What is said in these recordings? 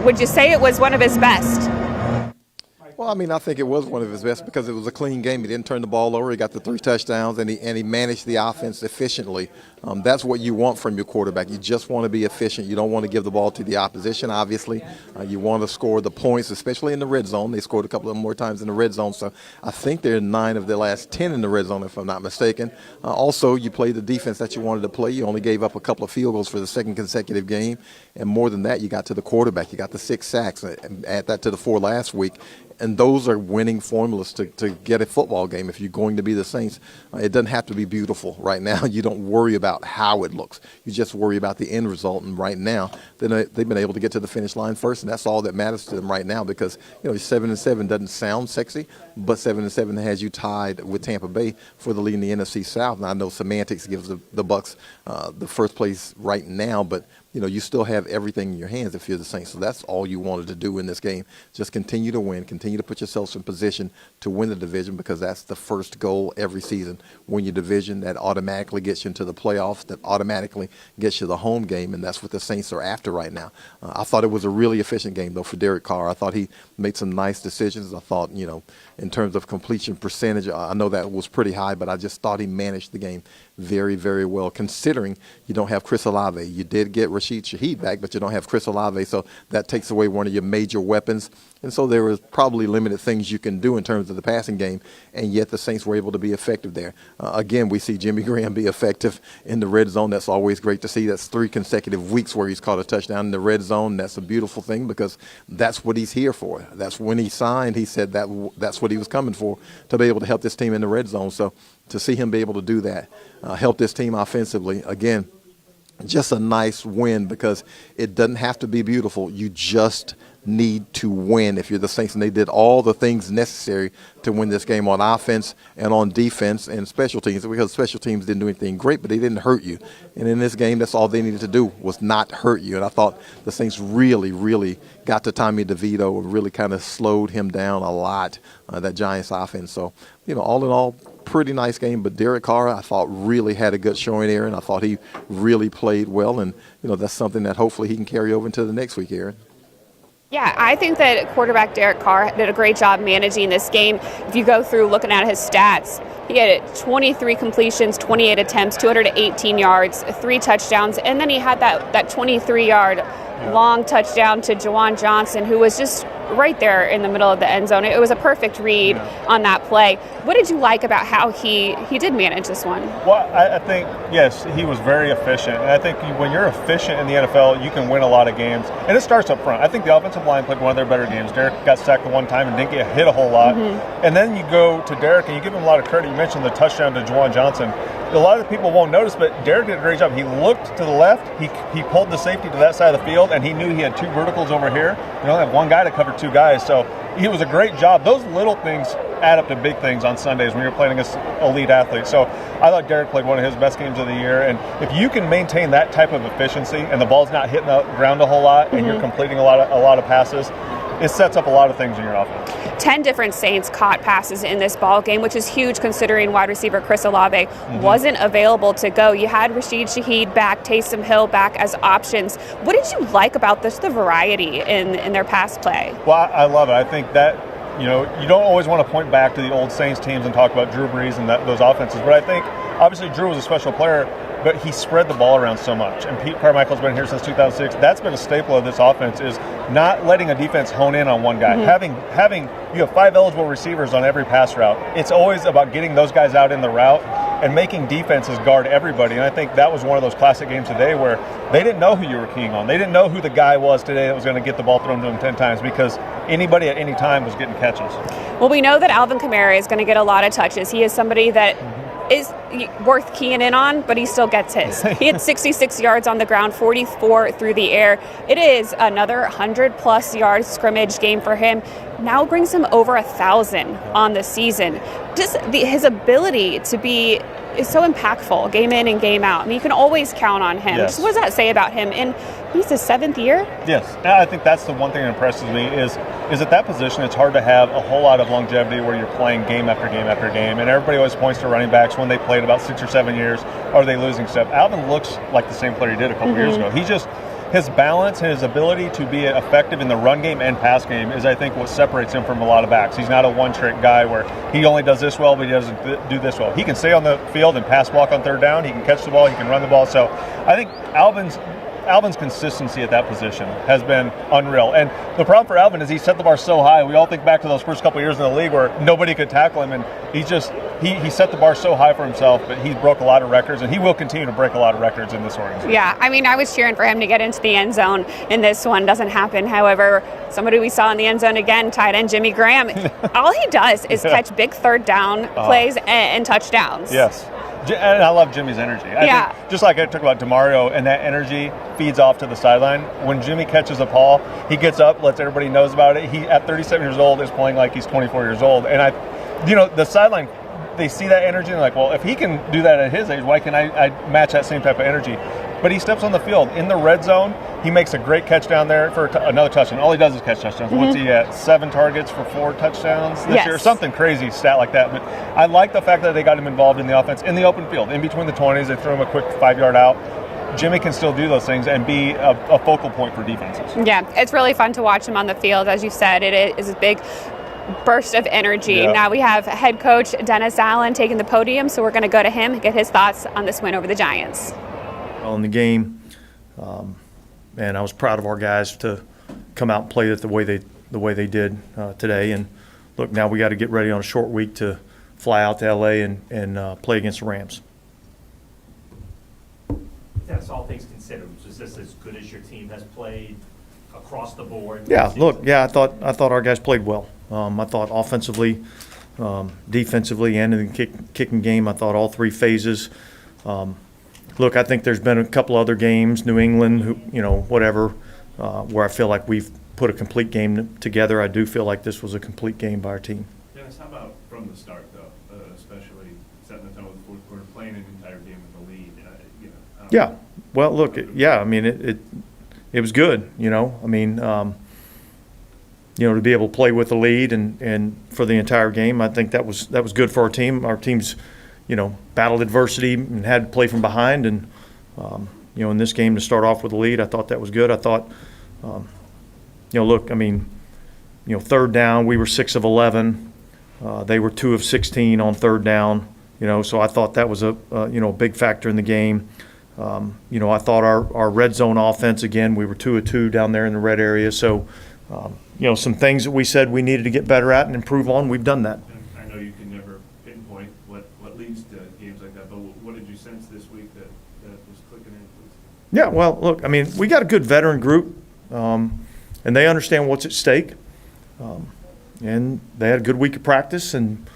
would you say it was one of his best? Well, I mean, I think it was one of his best because it was a clean game. He didn't turn the ball over. He got the 3 touchdowns, and he managed the offense efficiently. That's what you want from your quarterback. You just want to be efficient. You don't want to give the ball to the opposition, obviously. You want to score the points, especially in the red zone. They scored a couple of more times in the red zone, so I think they're 9 of their last 10 in the red zone, if I'm not mistaken. Also, you played the defense that you wanted to play. You only gave up a couple of field goals for the second consecutive game, and more than that, you got to the quarterback. You got the 6 sacks, and add that to the 4 last week. And those are winning formulas to get a football game if you're going to be the Saints. It doesn't have to be beautiful right now. You don't worry about how it looks. You just worry about the end result. And right now, they've been able to get to the finish line first, and that's all that matters to them right now because, 7-7 doesn't sound sexy, but 7-7 has you tied with Tampa Bay for the lead in the NFC South. And I know semantics gives the Bucs the first place right now, but you still have everything in your hands if you're the Saints. So that's all you wanted to do in this game. Just continue to win, continue to put yourselves in position to win the division because that's the first goal every season. Win your division, that automatically gets you into the playoffs, that automatically gets you the home game, and that's what the Saints are after right now. I thought it was a really efficient game, though, for Derek Carr. I thought he made some nice decisions. I thought, in terms of completion percentage, I know that was pretty high, but I just thought he managed the game very, very well, considering you don't have Chris Olave. You did get Rashid Shaheed back, but you don't have Chris Olave, so that takes away one of your major weapons. And so there was probably limited things you can do in terms of the passing game, and yet the Saints were able to be effective there. Again, we see Jimmy Graham be effective in the red zone. That's always great to see. That's 3 consecutive weeks where he's caught a touchdown in the red zone. That's a beautiful thing because that's what he's here for. That's when he signed. He said that's what he was coming for, to be able to help this team in the red zone. So to see him be able to do that, help this team offensively, again, just a nice win because it doesn't have to be beautiful. You just need to win if you're the Saints, and they did all the things necessary to win this game on offense and on defense and special teams, because special teams didn't do anything great, but they didn't hurt you. And in this game, that's all they needed to do was not hurt you. And I thought the Saints really, really got to Tommy DeVito and really kind of slowed him down a lot, that Giants offense. So, all in all, pretty nice game. But Derek Carr, I thought, really had a good showing, Aaron. I thought he really played well, and, that's something that hopefully he can carry over into the next week, Aaron. Yeah, I think that quarterback Derek Carr did a great job managing this game. If you go through looking at his stats, he had 23 completions, 28 attempts, 218 yards, 3 touchdowns, and then he had that 23-yard long touchdown to Juwan Johnson, who was just right there in the middle of the end zone. It was a perfect read on that play. What did you like about how he did manage this one? Well, I think, yes, he was very efficient. And I think when you're efficient in the NFL, you can win a lot of games. And it starts up front. I think the offensive line played one of their better games. Derek got sacked the one time and didn't get hit a whole lot. And then you go to Derek and you give him a lot of credit. You mentioned the touchdown to Juwan Johnson. A lot of the people won't notice, but Derek did a great job. He looked to the left, he pulled the safety to that side of the field, and he knew he had 2 verticals over here. You only have one guy to cover 2 guys, so he was a great job. Those little things add up to big things on Sundays when you're playing against elite athletes. So I thought Derek played one of his best games of the year, and if you can maintain that type of efficiency and the ball's not hitting the ground a whole lot and you're completing a lot of passes, it sets up a lot of things in your offense. 10 different Saints caught passes in this ball game, which is huge considering wide receiver Chris Olave wasn't available to go. You had Rashid Shaheed back, Taysom Hill back as options. What did you like about the variety in their pass play? Well, I love it. I think that, you don't always want to point back to the old Saints teams and talk about Drew Brees and those offenses, but I think obviously Drew was a special player, but he spread the ball around so much. And Pete Carmichael's been here since 2006. That's been a staple of this offense, is not letting a defense hone in on one guy. Having you have 5 eligible receivers on every pass route. It's always about getting those guys out in the route and making defenses guard everybody. And I think that was one of those classic games today where they didn't know who you were keying on. They didn't know who the guy was today that was going to get the ball thrown to him 10 times, because anybody at any time was getting catches. Well, we know that Alvin Kamara is going to get a lot of touches. He is somebody that is worth keying in on, but he still gets his. He had 66 yards on the ground, 44 through the air. It is another 100-plus yard scrimmage game for him. Now brings him over 1,000 on the season. Just his ability to be is so impactful, game in and game out. I mean, you can always count on him. Yes. Just what does that say about him? And he's his 7th year? Yes. And I think that's the one thing that impresses me is at that position, it's hard to have a whole lot of longevity where you're playing game after game after game. And everybody always points to running backs when they played about 6 or 7 years. Are they losing step? Alvin looks like the same player he did a couple years ago. his balance and his ability to be effective in the run game and pass game is, I think, what separates him from a lot of backs. He's not a one-trick guy where he only does this well, but he doesn't do this well. He can stay on the field and pass block on third down. He can catch the ball. He can run the ball. So I think Alvin's consistency at that position has been unreal. And the problem for Alvin is he set the bar so high. We all think back to those first couple of years in the league where nobody could tackle him, and he set the bar so high for himself, but he broke a lot of records, and he will continue to break a lot of records in this organization. Yeah, I mean, I was cheering for him to get into the end zone, and this one doesn't happen. However, somebody we saw in the end zone again, tight end Jimmy Graham, all he does is catch big third down plays and touchdowns. Yes. And I love Jimmy's energy. I think, just like I talked about DeMario, and that energy feeds off to the sideline. When Jimmy catches a ball, he gets up, lets everybody knows about it. He, at 37 years old, is playing like he's 24 years old. And the sideline, they see that energy and they're like, well, if he can do that at his age, why can I match that same type of energy? But he steps on the field. In the red zone, he makes a great catch down there for another touchdown. All he does is catch touchdowns. What's he at? 7 targets for 4 touchdowns this year? Something crazy stat like that. But I like the fact that they got him involved in the offense in the open field. In between the 20s, they threw him a quick 5-yard out. Jimmy can still do those things and be a focal point for defenses. Yeah, it's really fun to watch him on the field. As you said, it is a big burst of energy. Yeah. Now we have head coach Dennis Allen taking the podium, so we're going to go to him and get his thoughts on this win over the Giants. On the game, and I was proud of our guys to come out and play it the way they did today. And look, now we got to get ready on a short week to fly out to LA and play against the Rams. That's all things considered. Was this as good as your team has played across the board? Yeah, look, I thought our guys played well. I thought offensively, defensively, and in the kicking game, I thought all 3 phases. Look, I think there's been a couple other games, New England, whatever, where I feel like we've put a complete game together. I do feel like this was a complete game by our team. Dennis, how about from the start, though, especially setting the tone with the fourth quarter, playing an entire game with the lead? Yeah. Well, look, I mean, it was good, I mean, to be able to play with the lead and for the entire game, I think that was good for our team. Our team's battled adversity and had to play from behind. And, in this game to start off with the lead, I thought that was good. I thought, look, I mean, third down, we were 6 of 11. They were 2 of 16 on third down, so I thought that was a big factor in the game. I thought our red zone offense, again, we were 2 of 2 down there in the red area. So, some things that we said we needed to get better at and improve on, we've done that. I know you can never pinpoint what leads to games like that, but what did you sense this week that was clicking in? Yeah, well, look, I mean, we got a good veteran group, and they understand what's at stake. And they had a good week of practice and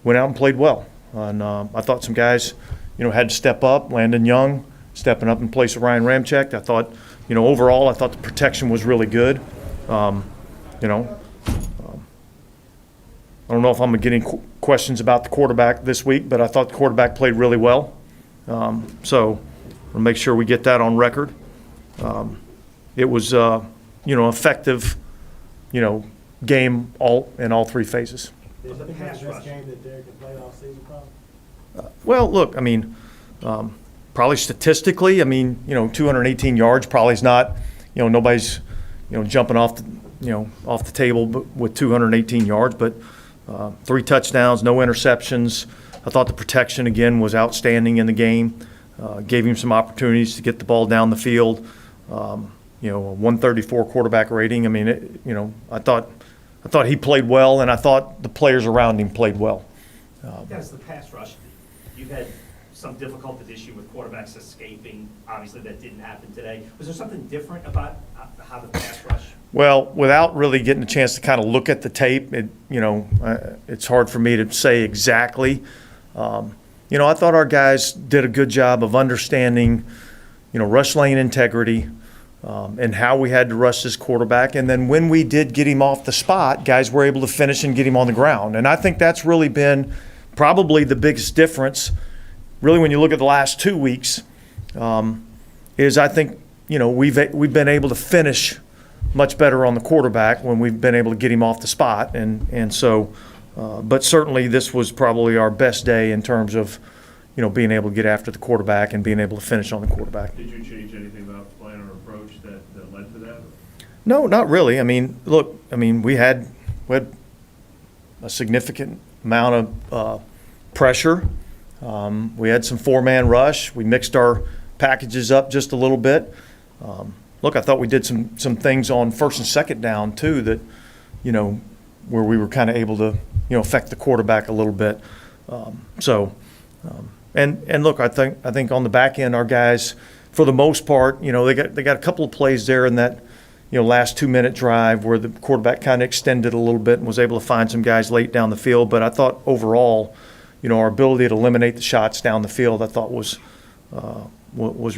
went out and played well. And I thought some guys, had to step up. Landon Young stepping up in place of Ryan Ramczyk. I thought, overall, I thought the protection was really good. I don't know if I'm getting questions about the quarterback this week, but I thought the quarterback played really well. So we'll make sure we get that on record. It was, effective, game in all 3 phases. Is the pass rush game that Derek can play all season, probably? Well, look, I mean, probably statistically, I mean, 218 yards probably is not, nobody's, jumping off the table with 218 yards, but 3 touchdowns, no interceptions. I thought the protection, again, was outstanding in the game. Gave him some opportunities to get the ball down the field. A 134 quarterback rating. I mean, I thought he played well, and I thought the players around him played well. As the pass rush, you've had some difficulty this year with quarterbacks escaping. Obviously, that didn't happen today. Was there something different about how the pass rush? Well, without really getting a chance to kind of look at the tape, it's hard for me to say exactly. I thought our guys did a good job of understanding, rush lane integrity, and how we had to rush this quarterback. And then when we did get him off the spot, guys were able to finish and get him on the ground. And I think that's really been probably the biggest difference, really, when you look at the last 2 weeks, is I think, we've been able to finish much better on the quarterback when we've been able to get him off the spot. And so, but certainly this was probably our best day in terms of, being able to get after the quarterback and being able to finish on the quarterback. Did you change anything about the plan or approach that led to that? No, not really. I mean, look, we had a significant amount of pressure. We had some four-man rush. We mixed our packages up just a little bit. Look, I thought we did some things on first and second down too that, where we were kind of able to, affect the quarterback a little bit. And look, I think on the back end, our guys, for the most part, they got a couple of plays there in that, last 2-minute drive where the quarterback kind of extended a little bit and was able to find some guys late down the field. But I thought overall, our ability to eliminate the shots down the field, I thought was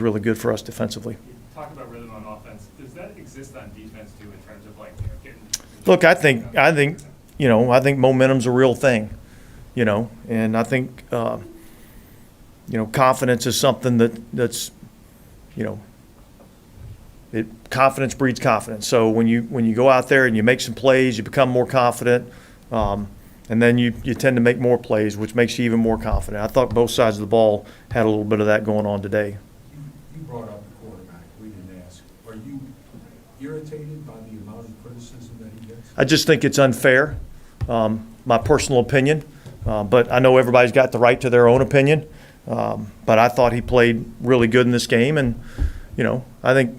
really good for us defensively. You talk about rhythm on offense. Does that exist on defense too, in terms of getting? Look, I think momentum's a real thing, and I think confidence is something that's confidence breeds confidence. So when you go out there and you make some plays, you become more confident, and then you tend to make more plays, which makes you even more confident. I thought both sides of the ball had a little bit of that going on today. You brought up the quarterback. We didn't ask. Are you irritated by the amount of criticism that he gets? I just think it's unfair, my personal opinion, but I know everybody's got the right to their own opinion. But I thought he played really good in this game, and I think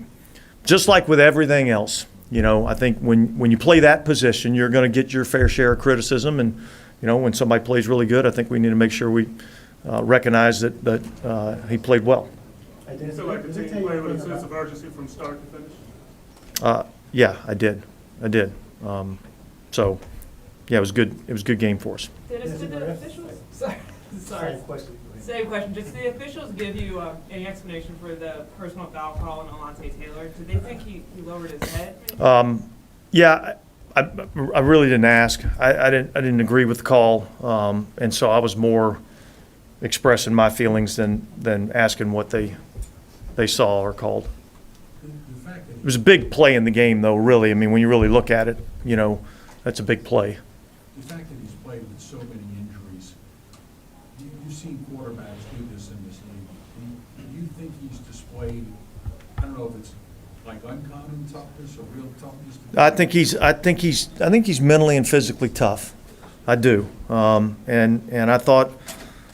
just like with everything else, I think when you play that position, you're going to get your fair share of criticism, and when somebody plays really good, I think we need to make sure we recognize that he played well. You feel like the team played with a sense of urgency from start to finish? Yeah, I did. So, yeah, it was good. It was a good game for us. Dennis, did the officials? Sorry. Same question. Same question. Did the officials give you any explanation for the personal foul call on Alontae Taylor? Did they think he lowered his head? Yeah, I really didn't ask. I didn't agree with the call, and so I was more expressing my feelings than asking what they saw or called. It was a big play in the game, though. Really, when you really look at it, that's a big play. The fact that he's played with so many injuries, you've seen quarterbacks do this in this league. Do you think he's displayed, I don't know if it's like uncommon toughness or real toughness? I think he's mentally and physically tough. I do. And I thought,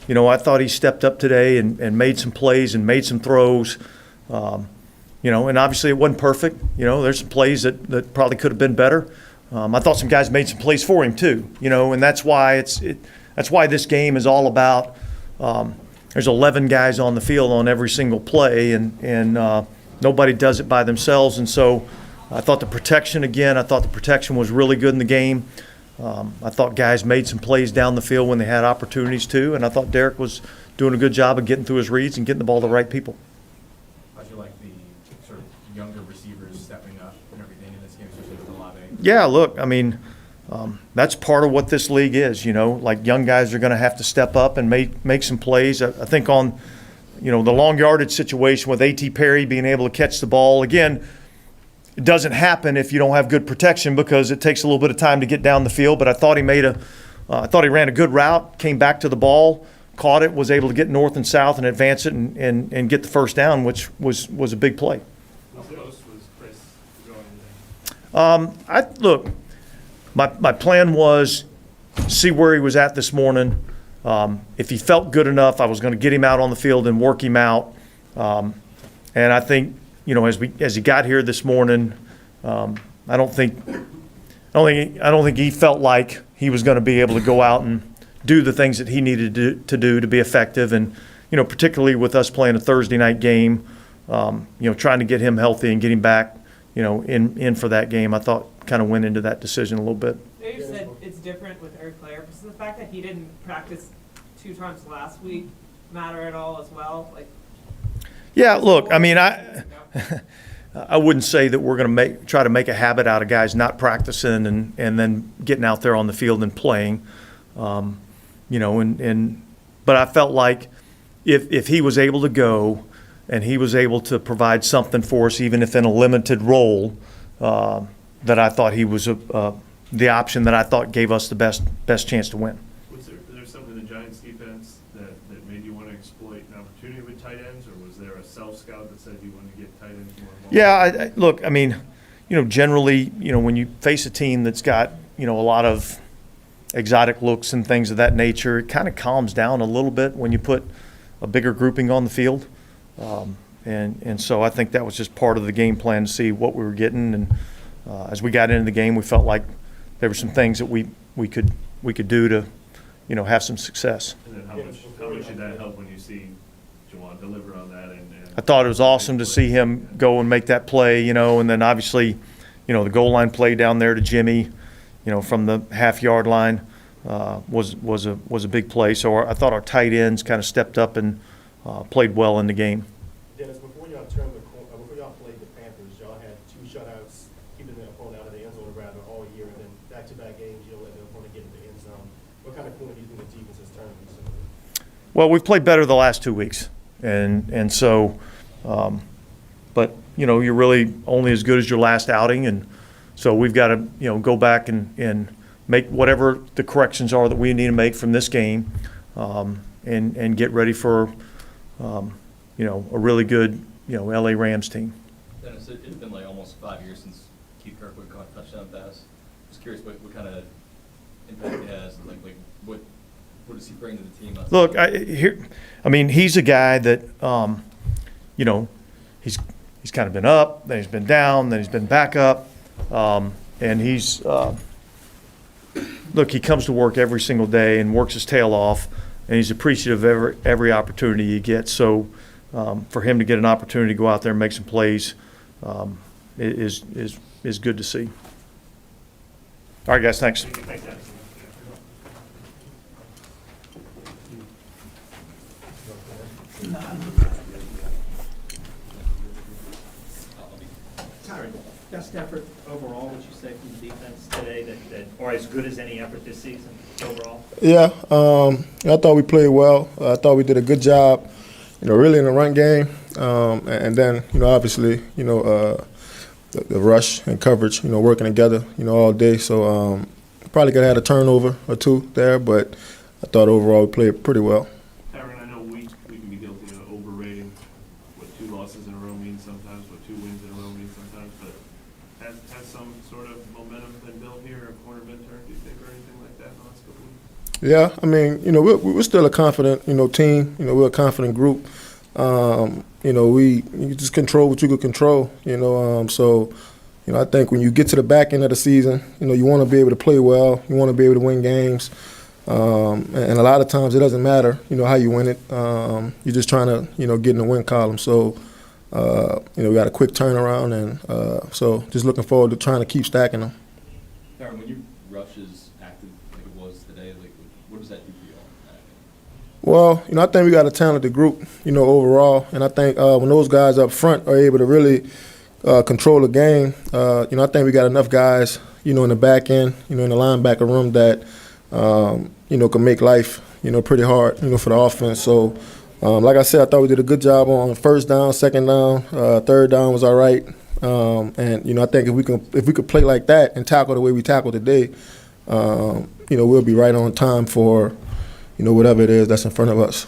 he stepped up today and made some plays and made some throws. And obviously it wasn't perfect. There's some plays that probably could have been better. I thought some guys made some plays for him too, and that's why that's why this game is all about. There's 11 guys on the field on every single play, and nobody does it by themselves. And so, I thought the protection was really good in the game. I thought guys made some plays down the field when they had opportunities to, and I thought Derek was doing a good job of getting through his reads and getting the ball to the right people. I feel like the sort of younger receivers stepping up and everything in this game, especially with Olave. Yeah, look, that's part of what this league is, like young guys are going to have to step up and make some plays. I think on, the long yardage situation with A.T. Perry being able to catch the ball, again, it doesn't happen if you don't have good protection because it takes a little bit of time to get down the field. But I thought he ran a good route, came back to the ball, caught it, was able to get north and south and advance it and get the first down, which was a big play. How close was Chris going today? Look, my plan was see where he was at this morning. If he felt good enough, I was going to get him out on the field and work him out. And I think, as he got here this morning, I don't think he felt like he was going to be able to go out and do the things that he needed to do to be effective. And particularly with us playing a Thursday night game, trying to get him healthy and get him back, in for that game, I thought kind of went into that decision a little bit. You said it's different with every player. Does the fact that he didn't practice 2 times last week matter at all as well? Yeah, look, I wouldn't say that we're going to try to make a habit out of guys not practicing and then getting out there on the field and playing, but I felt like if he was able to go and he was able to provide something for us, even if in a limited role, that I thought he was the option that I thought gave us the best chance to win. Was there something in the Giants defense that made you want to explore Yeah, look, I mean, generally, when you face a team that's got, a lot of exotic looks and things of that nature, it kind of calms down a little bit when you put a bigger grouping on the field. And so I think that was just part of the game plan to see what we were getting. And as we got into the game, we felt like there were some things that we could do to, have some success. And then how much did that help when you see Juwan deliver on that? And I thought it was awesome to see him go and make that play, and then obviously, the goal line play down there to Jimmy, from the half-yard line was a big play. So I thought our tight ends kind of stepped up and played well in the game. Dennis, before y'all played the Panthers, y'all had 2 shutouts, keeping the opponent out of the end zone rather all year, and then back-to-back games, you'll let the opponent get into the end zone. What kind of corner do you think the defense has turned recently? Well, we've played better the last 2 weeks, and so, but you're really only as good as your last outing, and so we've got to go back and make whatever the corrections are that we need to make from this game, and get ready for a really good LA Rams team. Dennis, it's been like almost 5 years since Keith Kirkwood caught a touchdown pass. Just curious what kind of impact it has, like what does he bring to the team? Look, he's a guy that he's kind of been up, then he's been down, then he's been back up, and he's look, he comes to work every single day and works his tail off, and he's appreciative of every opportunity he gets. So for him to get an opportunity to go out there and make some plays is good to see. All right, guys, thanks. Thanks, Dennis. Tyron, best effort overall, would you say, from the defense today, or as good as any effort this season overall? Yeah, I thought we played well. I thought we did a good job, really in the run game. And then, obviously, the rush and coverage, working together, all day. So probably could have had a turnover or 2 there, but I thought overall we played pretty well. Erin, I know we can be guilty of overrating what 2 losses in a row means sometimes, what 2 wins in a row means sometimes, but has some sort of momentum been built here, a corner been turned, do you think, or anything like that in the last couple weeks? Yeah, I mean, we're still a confident, team. We're a confident group. You just control what you could control. So, I think when you get to the back end of the season, you want to be able to play well. You want to be able to win games. And a lot of times it doesn't matter, how you win it. You're just trying to, get in the win column. So, we got a quick turnaround, and so just looking forward to trying to keep stacking them. Erin, when your rush is active like it was today, what does that do for you all? Well, I think we got a talented group, overall. And I think when those guys up front are able to really control the game, I think we got enough guys, in the back end, in the linebacker room that, can make life, pretty hard, for the offense. So, like I said, I thought we did a good job on first down, second down, third down was all right. And, I think if we could play like that and tackle the way we tackled today, we'll be right on time for, whatever it is that's in front of us.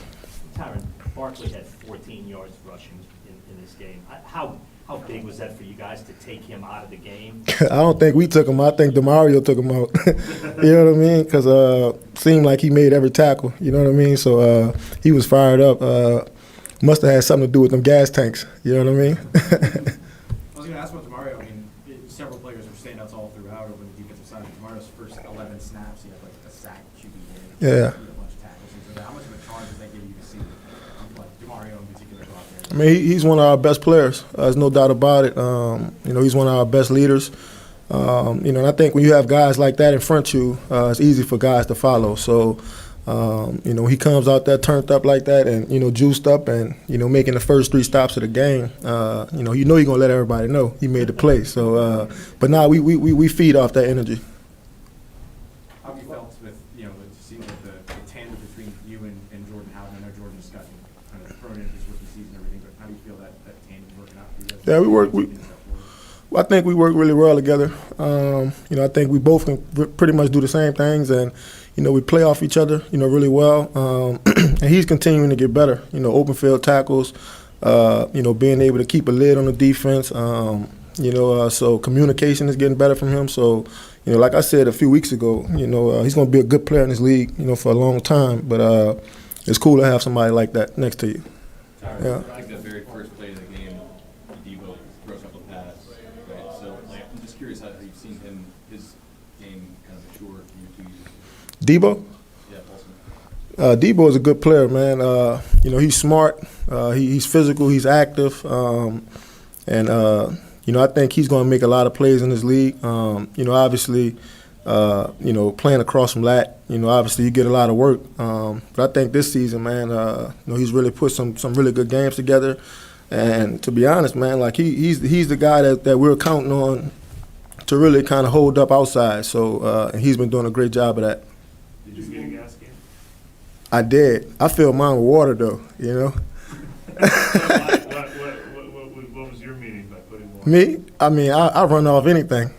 Tyron, Barkley had 14 yards rushing in this game. How big was that for you guys to take him out of the game? I don't think we took him out. I think DeMario took him out. You know what I mean? Because seemed like he made every tackle. You know what I mean? So he was fired up. Must have had something to do with them gas tanks. You know what I mean? I was going to ask about DeMario. I mean, several players are standouts all throughout over the defensive side. DeMario's first 11 snaps, he had like a sack, QB hit, Yeah. a bunch of tackles. So how much of a charge does that give you to see like DeMario in particular go out there? I mean, he's one of our best players. There's no doubt about it. He's one of our best leaders. And I think when you have guys like that in front of you, it's easy for guys to follow. So, he comes out there turned up like that and, juiced up and, making the first 3 stops of the game. You're going to let everybody know he made the play. So, but now we feed off that energy. How have you felt with, it seems like the tandem between you and Jordan Howden? I know Jordan just got kind of thrown into his rookie season and everything, but how do you feel that tandem working out for you guys? Yeah, I think we work really well together. I think we both can pretty much do the same things, and we play off each other, really well. And he's continuing to get better. Open field tackles, being able to keep a lid on the defense. So communication is getting better from him. So, like I said a few weeks ago, he's going to be a good player in this league, for a long time. But it's cool to have somebody like that next to you. Yeah. I think the very first play of the game, Debo throws up a pass, right? So, I'm just curious how you've seen his game kind of mature in your 2 years. Debo? Yeah, Debo is a good player, man. He's smart. He's physical. He's active. I think he's going to make a lot of plays in this league. Obviously, playing across from Lat, obviously you get a lot of work. But I think this season, man, he's really put some really good games together. And to be honest, man, like he's the guy that we're counting on to really kind of hold up outside. So and he's been doing a great job of that. Did you get a gas can? I did. I filled mine with water, though, What was your meaning by putting water? Me? I mean, I run off anything.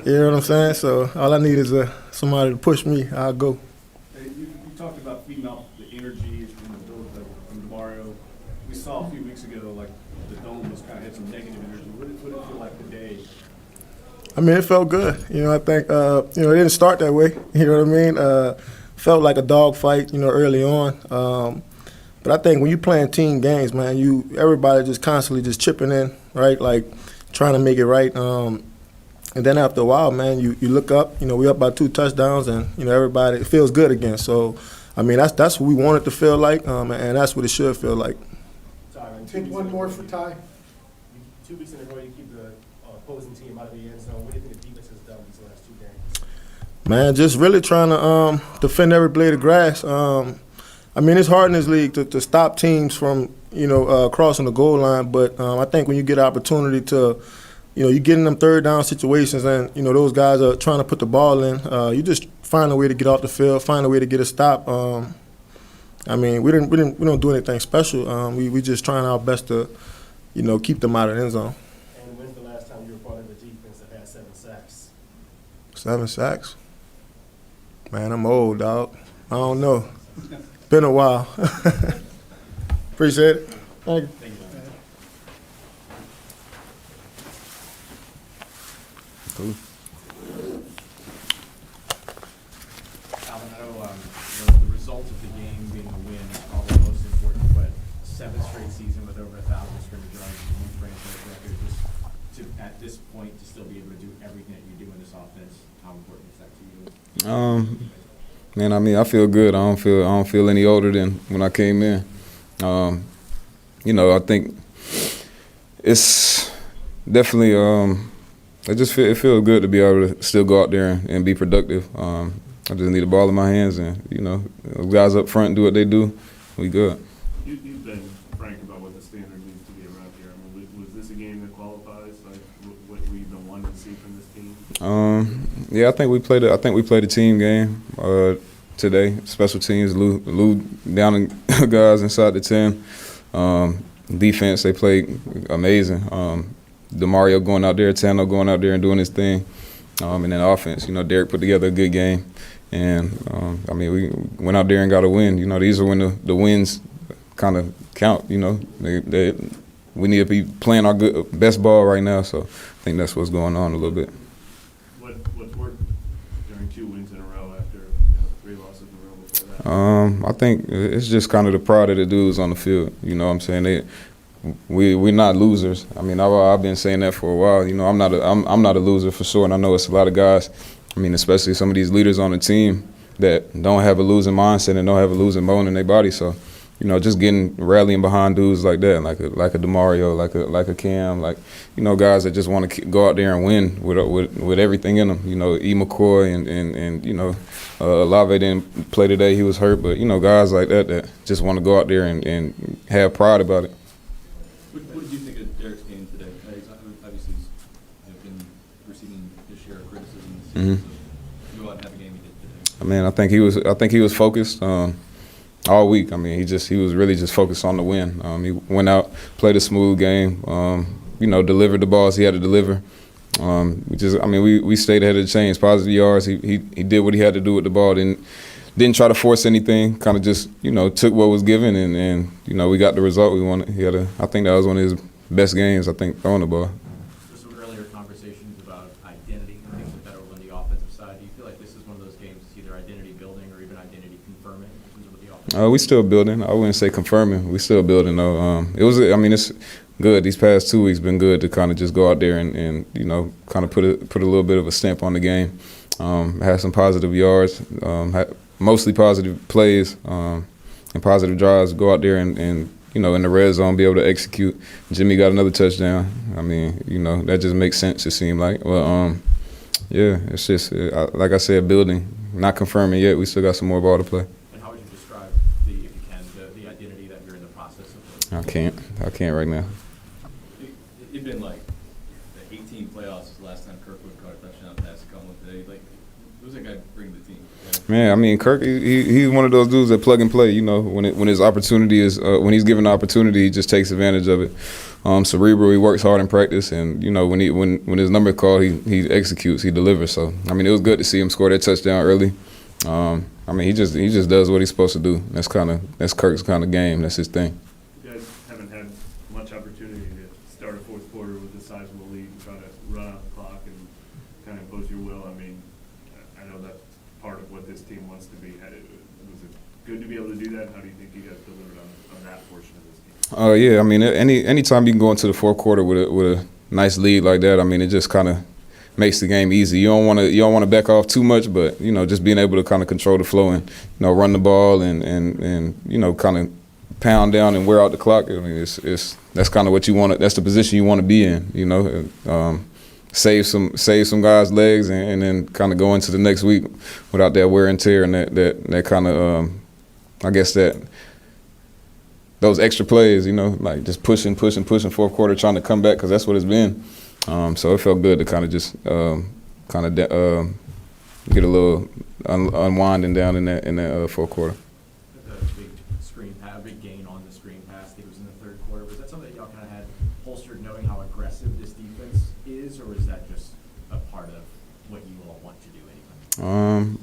You know what I'm saying? So all I need is somebody to push me. I'll go. You talked about feeding off the energy from DeMario. We saw a few weeks ago, like, the Dome was kind of had some negative energy. What did it feel like today? I mean, it felt good. I think, it didn't start that way. You know what I mean? Felt like a dog fight, early on. But I think when you're playing team games, man, everybody just constantly just chipping in, right? Like trying to make it right. And then after a while, man, you look up, we up by 2 touchdowns and, everybody, it feels good again. So, I mean, that's what we want it to feel like, and that's what it should feel like. Take one more for Ty. 2 weeks in a row, you keep the opposing team out of the end zone. What do you think the defense has done these last 2 games? Man, just really trying to defend every blade of grass. I mean, it's hard in this league to stop teams from, crossing the goal line. But I think when you get an opportunity to, you get in them third down situations and, those guys are trying to put the ball in, you just find a way to get off the field, find a way to get a stop. I mean, we don't do anything special. We just trying our best to, keep them out of the end zone. And when's the last time you were part of a defense that had 7 sacks? 7 sacks? Man, I'm old, dog. I don't know. Been a while. Appreciate it. Thank you. Cool. Alvin, I know the result of the game being a win is probably the most important, but 7th straight season with over 1,000 scrimmage yards and new franchise record, just at this point to still be able to do everything that you do in this offense, how important is that to you? Man, I mean, I feel good. I don't feel any older than when I came in. I think it's definitely it feels good to be able to still go out there and be productive. I just need the ball in my hands, and those guys up front do what they do. We good. You've been frank about what the standard needs to be around here. I mean, was this a game that qualifies, like what we've been wanting to see from this team? Yeah, I think we played a team game today. Special teams, Lou down guys inside the 10. Defense, they played amazing. DeMario going out there, Tano going out there and doing his thing. And then offense, Derek put together a good game. And, we went out there and got a win. These are when the wins kind of count, we need to be playing our best ball right now. So I think that's what's going on a little bit. What's worked during 2 wins in a row after 3 losses in a row before that? I think it's just kind of the pride of the dudes on the field. You know what I'm saying? We're not losers. I mean, I've been saying that for a while. I'm not a loser for sure, and I know it's a lot of guys. I mean, especially some of these leaders on the team that don't have a losing mindset and don't have a losing bone in their body. So, just rallying behind dudes like that, like a DeMario, like a Cam, guys that just want to go out there and win with everything in them. E. McCoy and Olave didn't play today; he was hurt. But guys like that just want to go out there and have pride about it. What did you think of Derek's game today? Obviously, he's been receiving his share of criticism. Mm-hmm. So go out and have a game he did today. Man, I think he was focused all week. I mean, he was really just focused on the win. He went out, played a smooth game. Delivered the balls he had to deliver. We stayed ahead of the chains, positive yards. He did what he had to do with the ball. Didn't didn't try to force anything. Kind of just took what was given, and we got the result we wanted. I think that was one of his best games. I think throwing the ball. There's some earlier conversations about identity and things like that over on the offensive side. Do you feel like this is one of those games that's either identity building or even identity confirming in terms of what the offense? We still building. I wouldn't say confirming. We still building though. It's good. These past 2 weeks been good to kind of just go out there and kind of put a little bit of a stamp on the game. Had some positive yards, mostly positive plays, and positive drives. Go out there and in the red zone, be able to execute. Jimmy got another touchdown. I mean, that just makes sense, it seemed like. Well, yeah, it's just, like I said, building. Not confirming yet. We still got some more ball to play. And how would you describe, if you can, the identity that you're in the process of building? I can't right now. It'd been like the 18 playoffs was the last time Kirkwood caught a touchdown pass to come with today. Like, who's that guy bring the team? Man, I mean, Kirk, he's one of those dudes that plug and play. When his opportunity is, when he's given the opportunity, he just takes advantage of it. Cerebral, he works hard in practice, and when his number called, he executes, he delivers. So I mean, it was good to see him score that touchdown early. I mean, he just does what he's supposed to do. That's Kirk's kind of game. That's his thing. You guys haven't had much opportunity to start a fourth quarter with a sizable lead and try to run out the clock and kind of impose your will. I mean, I know that's part of what this team wants to be. Was it good to be able to do that? How do you think you guys delivered on that portion of this game? Yeah, I mean, anytime you can go into the fourth quarter with a nice lead like that, I mean, it just kind of makes the game easy. You don't want to back off too much, but just being able to kind of control the flow and run the ball and kind of pound down and wear out the clock. I mean, that's kind of what you want. That's the position you want to be in. Save some guys' legs and then kind of go into the next week without that wear and tear and that kind of I guess that those extra plays, like just pushing fourth quarter, trying to come back, because that's what it's been. So it felt good to kind of just get a little unwinding down in that fourth quarter. Big gain on the screen pass. I think it was in the third quarter. Was that something that y'all kind of had holstered, knowing how aggressive this defense is, or is that just a part of what you all want to do anyway?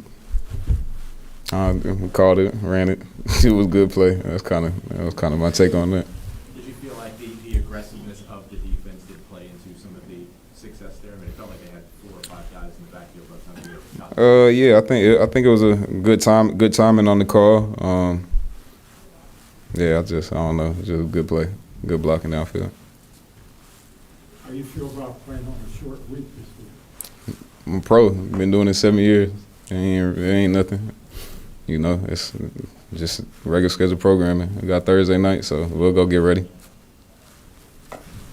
We called it, ran it. It was a good play. That was kind of my take on that. Did you feel like the aggressiveness of the defense did play into some of the success there? I mean, it felt like they had 4 or 5 guys in the backfield by the time you got yeah, I think it was a good timing on the call. Yeah, I don't know. Just a good play, good blocking outfield. How do you feel about playing on a short week this week? I'm a pro. Been doing it 7 years. It ain't nothing. It's just regular schedule programming. We got Thursday night, so we'll go get ready.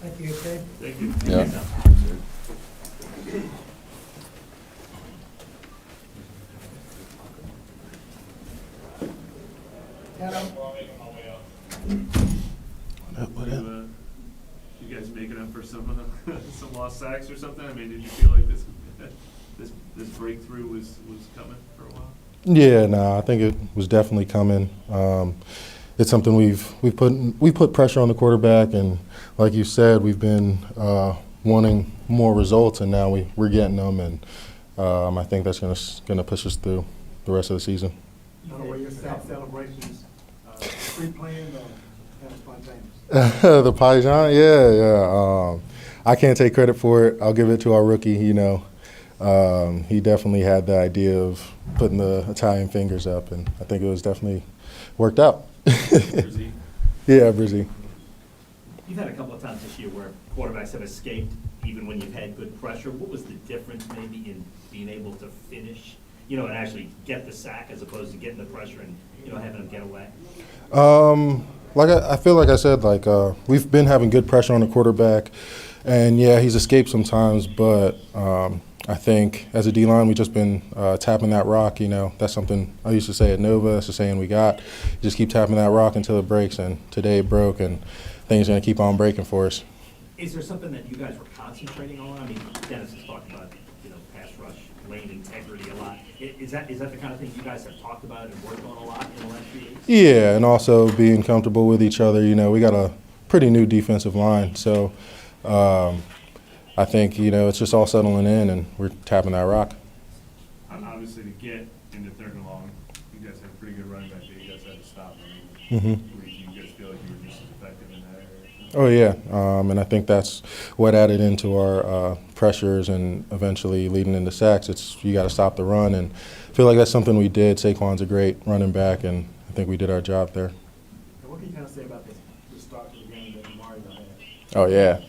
Thank you, okay? Thank you. Yeah. You guys making up for some lost sacks or something? I mean, did you feel like this breakthrough was coming for a while? Yeah, no, I think it was definitely coming. It's something we put pressure on the quarterback, and like you said, we've been wanting more results, and now we're getting them, and I think that's gonna push us through the rest of the season. By the way, your sack celebrations, pre-planned or kind of spontaneous? The Paisan, yeah. I can't take credit for it. I'll give it to our rookie. He definitely had the idea of putting the Italian fingers up, and I think it was definitely worked out. Brizzy? Yeah, Brizzy. You've had a couple of times this year where quarterbacks have escaped even when you've had good pressure. What was the difference maybe in being able to finish, and actually get the sack as opposed to getting the pressure and, having them get away? I feel like I said, we've been having good pressure on the quarterback, and yeah, he's escaped sometimes, but I think as a D-line, we've just been tapping that rock. That's something I used to say at Nova. That's the saying we got. You just keep tapping that rock until it breaks, and today it broke, and things are going to keep on breaking for us. Is there something that you guys were concentrating on? I mean, Dennis has talked about, pass rush, lane integrity a lot. Is that the kind of thing you guys have talked about and worked on a lot in the last few years? Yeah, and also being comfortable with each other. We got a pretty new defensive line, so I think, it's just all settling in, and we're tapping that rock. Obviously, to get into third and long, you guys had a pretty good running back that you guys had to stop. Mm-hmm. Do you guys feel like you were just as effective in that area? Oh yeah, and I think that's what added into our pressures and eventually leading into sacks. It's you got to stop the run, and I feel like that's something we did. Saquon's a great running back, and I think we did our job there. And what can you kind of say about the start to the game that Mario had? Oh yeah,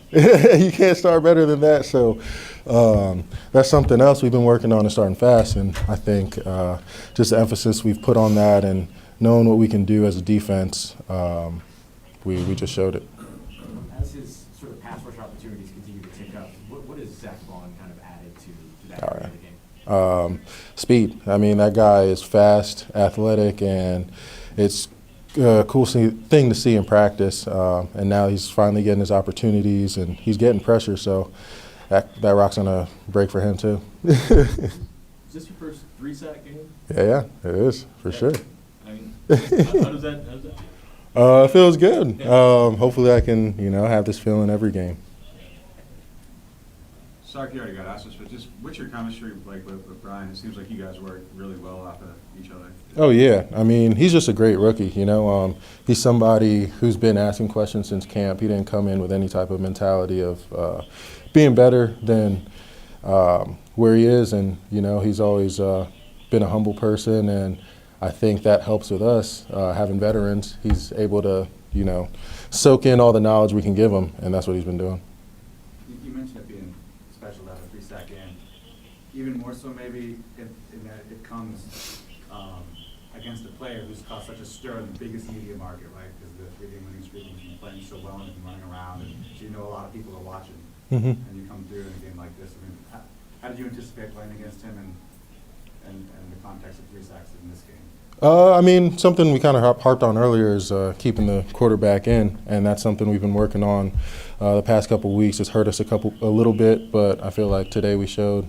you can't start better than that. So that's something else we've been working on and starting fast. And I think just the emphasis we've put on that and knowing what we can do as a defense, we just showed it. As his sort of pass rush opportunities continue to tick up, what has Zach Vaughn kind of added to that area of the game? Speed. I mean, that guy is fast, athletic, and it's a cool thing to see in practice. And now he's finally getting his opportunities, and he's getting pressure, so that rock's going to break for him too. Is this your first 3-sack game? Yeah, it is, for sure. I mean, how does that It feels good. Hopefully I can, have this feeling every game. Sark, you already got asked this, but just what's your chemistry like with Brian? It seems like you guys work really well off of each other. Oh, yeah. I mean, he's just a great rookie, He's somebody who's been asking questions since camp. He didn't come in with any type of mentality of being better than where he is. And, he's always been a humble person, and I think that helps with us having veterans. He's able to, soak in all the knowledge we can give him, and that's what he's been doing. You mentioned it being special to have a 3-sack game. Even more so maybe in that it comes against a player who's caused such a stir in the biggest media market, right? Because the game-winning streak has been playing so well and has been running around, and so a lot of people are watching. Mm-hmm. And you come through in a game like this. I mean, how did you anticipate playing against him and the context of 3 sacks in this game? I mean, something we kind of harped on earlier is keeping the quarterback in, and that's something we've been working on the past couple of weeks. It's hurt us a little bit, but I feel like today we showed,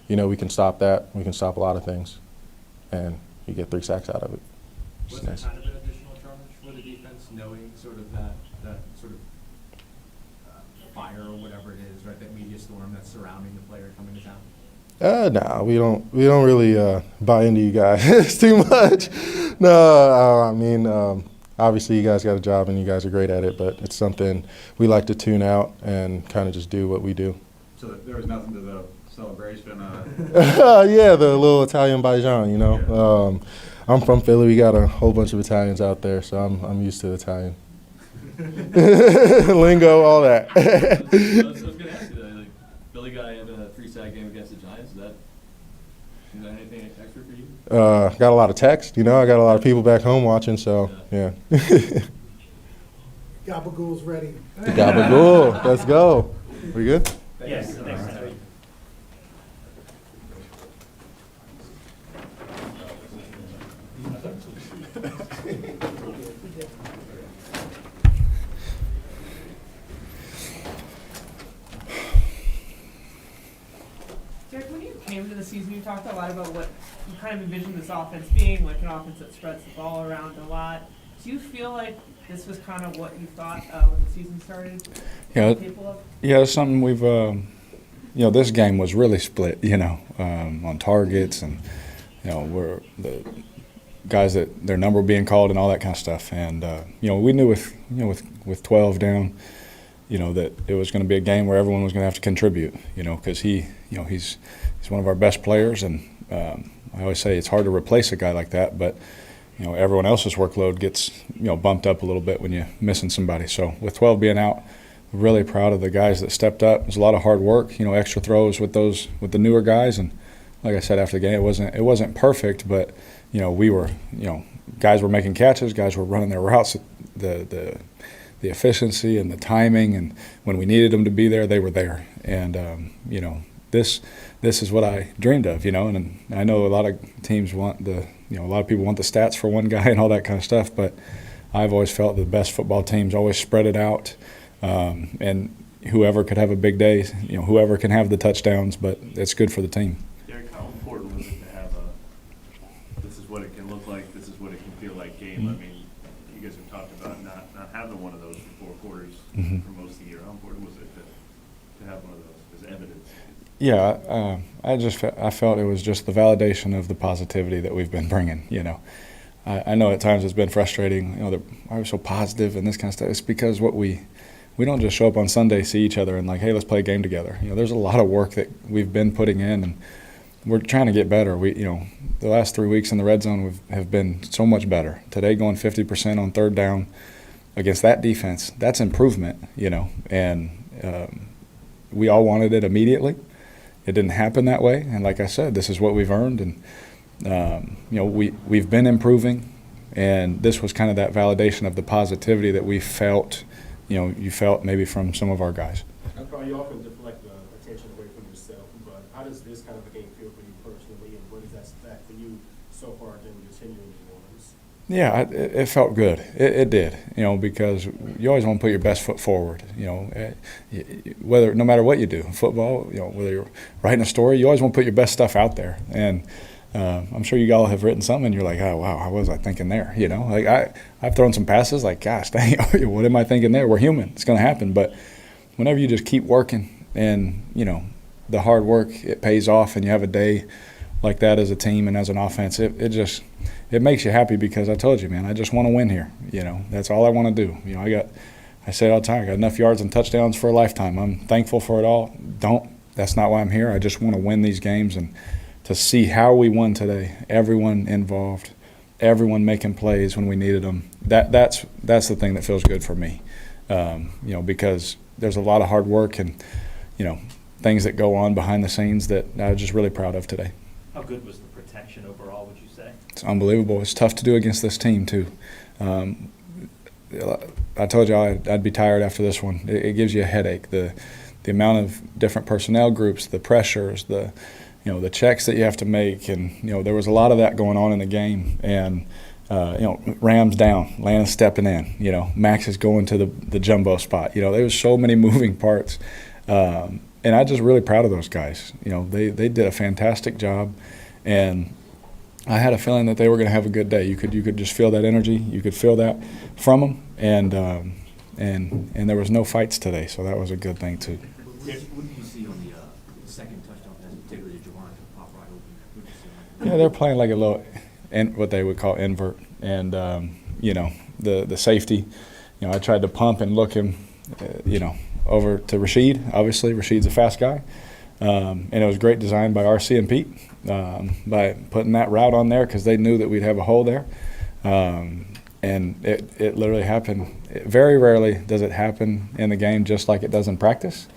we can stop that. We can stop a lot of things, and you get 3 sacks out of it. Was it kind of an additional challenge for the defense, knowing sort of that sort of fire or whatever it is, right? That media storm that's surrounding the player coming to town. No, we don't really buy into you guys too much. No, I mean, obviously you guys got a job and you guys are great at it, but it's something we like to tune out and kind of just do what we do. So there was nothing to the celebration? Yeah, the little Italian Bajan, Yeah. I'm from Philly. We got a whole bunch of Italians out there, so I'm used to Italian. Lingo, all that. I was going to ask you that. Philly guy had a 3-sack game against the Giants. Is that anything extra for you? Got a lot of text. I got a lot of people back home watching, so yeah. Gabagool's ready. The Gabagool. Let's go. We good? Yes, thanks. Derek, when you came into the season, you talked a lot about what you kind of envisioned this offense being, like an offense that spreads the ball around a lot. Do you feel like this was kind of what you thought when the season started? Yeah, it's something we've, this game was really split, on targets and, we're the guys that their number being called and all that kind of stuff. And, we knew with 12 down, that it was going to be a game where everyone was going to have to contribute, because he's one of our best players. And I always say it's hard to replace a guy like that, but, everyone else's workload gets, bumped up a little bit when you're missing somebody. So with 12 being out, really proud of the guys that stepped up. It was a lot of hard work, extra throws with the newer guys. And like I said after the game, it wasn't perfect, but, we were, guys were making catches, guys were running their routes, the efficiency and the timing, and when we needed them to be there, they were there. And this is what I dreamed of, and I know a lot of teams want a lot of people want the stats for one guy and all that kind of stuff, but I've always felt the best football teams always spread it out, and whoever could have a big day, whoever can have the touchdowns, but it's good for the team. Derek, how important was it to have this is what it can look like, this is what it can feel like game? I mean, you guys have talked about not having one of those for 4 quarters for most of the year. How important was it to have one of those as evidence? Yeah, I felt it was just the validation of the positivity that we've been bringing. I know at times it's been frustrating. That I was so positive and this kind of stuff. It's because we don't just show up on Sunday, see each other, and like, hey, let's play a game together. There's a lot of work that we've been putting in, and we're trying to get better. The last 3 weeks in the red zone have been so much better. Today, going 50% on third down against that defense, that's improvement. And we all wanted it immediately. It didn't happen that way, and like I said, this is what we've earned, and we've been improving, and this was kind of that validation of the positivity that we felt. You felt maybe from some of our guys. You often deflect the attention away from yourself, but how does this kind of a game feel for you personally, and what does that stack for you so far during your tenure in New Orleans? Yeah, it felt good. It did, because you always want to put your best foot forward. No matter what you do, football, whether you're writing a story, you always want to put your best stuff out there. And I'm sure you all have written something, and you're like, oh wow, how was I thinking there? Like I've thrown some passes, like, gosh, dang, what am I thinking there? We're human. It's going to happen. But whenever you just keep working, and the hard work, it pays off, and you have a day like that as a team and as an offense, it makes you happy, because I told you, man, I just want to win here. That's all I want to do. I say it all the time, I got enough yards and touchdowns for a lifetime. I'm thankful for it all. That's not why I'm here. I just want to win these games, and to see how we won today, everyone involved, everyone making plays when we needed them, that's the thing that feels good for me. Because there's a lot of hard work and, things that go on behind the scenes that I was just really proud of today. How good was the protection overall, would you say? It's unbelievable. It's tough to do against this team, too. I told you I'd be tired after this one. It gives you a headache. The amount of different personnel groups, the pressures, the checks that you have to make, and there was a lot of that going on in the game. And Rams down, Landon's stepping in. Max is going to the jumbo spot. There was so many moving parts, and I'm just really proud of those guys. They did a fantastic job, and I had a feeling that they were going to have a good day. You could just feel that energy. You could feel that from them, and there was no fights today, so that was a good thing too. What did you see on the second touchdown pass, particularly Javon pop right open? What did you see? Yeah, they're playing like a little, what they would call invert, and the safety. I tried to pump and look him, over to Rashid. Obviously, Rashid's a fast guy, and it was great design by RC and Pete by putting that route on there, because they knew that we'd have a hole there, and it literally happened. Very rarely does it happen in the game just like it does in practice.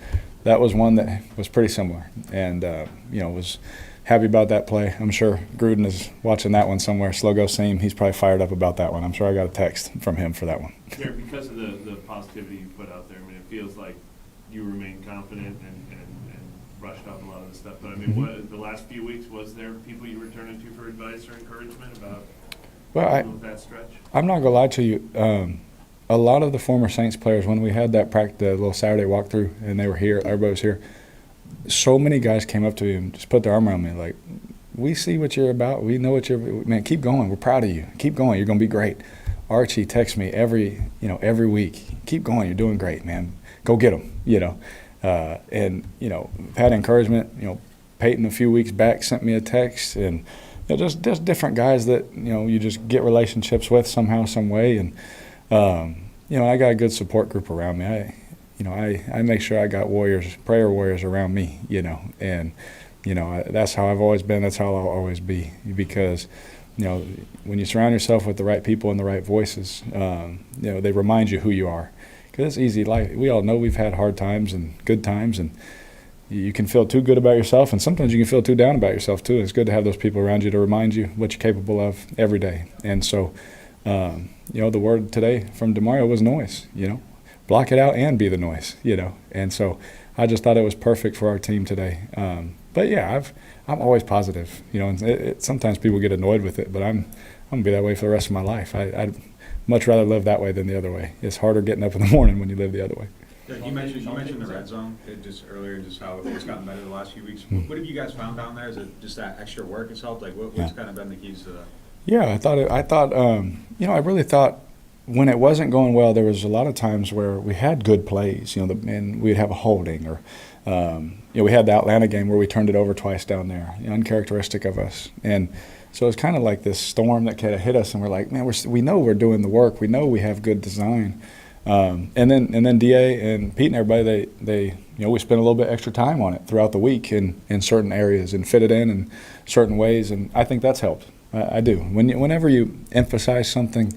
That was one that was pretty similar, and was happy about that play. I'm sure Gruden is watching that one somewhere. Slow go seam. He's probably fired up about that one. I'm sure I got a text from him for that one. Yeah, because of the positivity you put out there, it feels like you remain confident and brushed up a lot of the stuff. But what the last few weeks, was there people you were turning to for advice or encouragement about that stretch? I'm not gonna lie to you. A lot of the former Saints players, when we had that practice, the little Saturday walkthrough, and they were here, everybody was here, so many guys came up to me and just put their arm around me like, we see what you're about. We know what man, keep going. We're proud of you. Keep going. You're going to be great. Archie texts me every week. Keep going. You're doing great, man. Go get them, and, had encouragement. Peyton a few weeks back sent me a text, and just different guys that, you just get relationships with somehow, some way. And, I got a good support group around me. I make sure I got prayer warriors around me, and, that's how I've always been. That's how I'll always be, because, when you surround yourself with the right people and the right voices, they remind you who you are. Because it's easy. Like, we all know we've had hard times and good times, and you can feel too good about yourself, and sometimes you can feel too down about yourself too. It's good to have those people around you to remind you what you're capable of every day. And so, the word today from DeMario was noise. Block it out and be the noise. And so I just thought it was perfect for our team today. But yeah, I'm always positive. And sometimes people get annoyed with it, but I'm gonna be that way for the rest of my life. I'd much rather live that way than the other way. It's harder getting up in the morning when you live the other way. You mentioned the red zone just earlier, just how it's gotten better the last few weeks. What have you guys found down there? Is it just that extra work has helped? Like, what's kind of been the keys to that? Yeah, I really thought when it wasn't going well, there was a lot of times where we had good plays, and we'd have a holding, or We had the Atlanta game where we turned it over twice down there, uncharacteristic of us. And so it's kind of like this storm that kind of hit us, and we're like, man, we know we're doing the work. We know we have good design. And then DA and Pete and everybody, they we spent a little bit extra time on it throughout the week in certain areas and fit it in certain ways, and I think that's helped. I do. Whenever you emphasize something